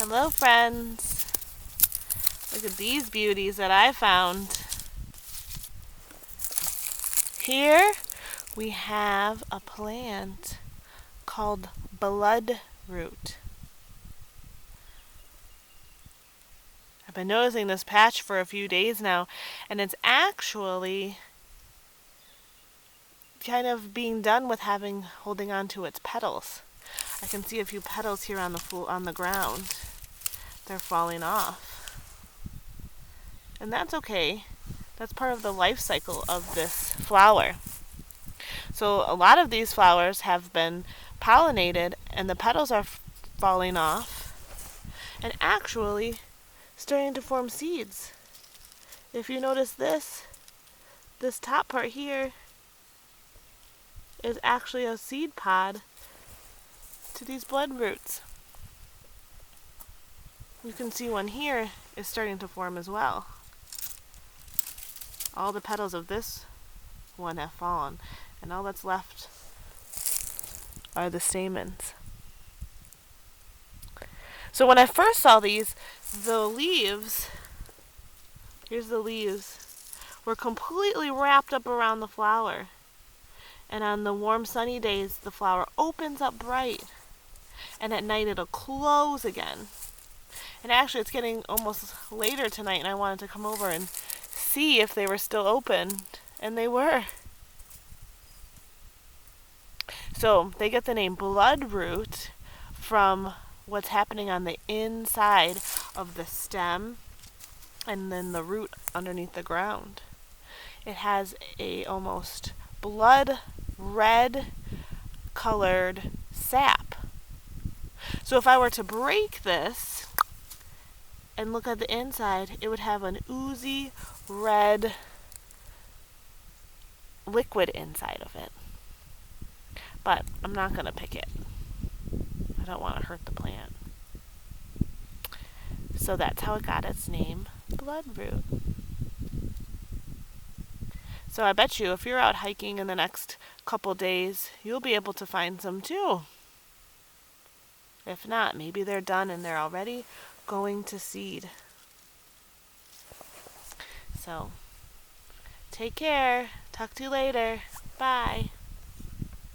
Hello, friends. Look at these beauties that I found. Here we have a plant called Bloodroot. I've been noticing this patch for a few days now, and it's actually kind of being done with holding on to its petals. I can see a few petals here on the ground. They're falling off. And that's okay. That's part of the life cycle of this flower. So a lot of these flowers have been pollinated and the petals are falling off and actually starting to form seeds. If you notice this top part here is actually a seed pod to these bloodroots. You can see one here is starting to form as well. All the petals of this one have fallen, and all that's left are the stamens. So when I first saw these, the leaves, here's the leaves, were completely wrapped up around the flower. And on the warm sunny days, the flower opens up bright, and at night it'll close again. And actually it's getting almost later tonight, and I wanted to come over and see if they were still open, and they were. So they get the name bloodroot from what's happening on the inside of the stem and then the root underneath the ground. It has a almost blood red colored sap. So if I were to break this and look at the inside, it would have an oozy red liquid inside of it. But I'm not going to pick it. I don't want to hurt the plant. So that's how it got its name, bloodroot. So I bet you if you're out hiking in the next couple days, you'll be able to find some too. If not, maybe they're done and they're already going to seed. So take care. Talk to you later. Bye.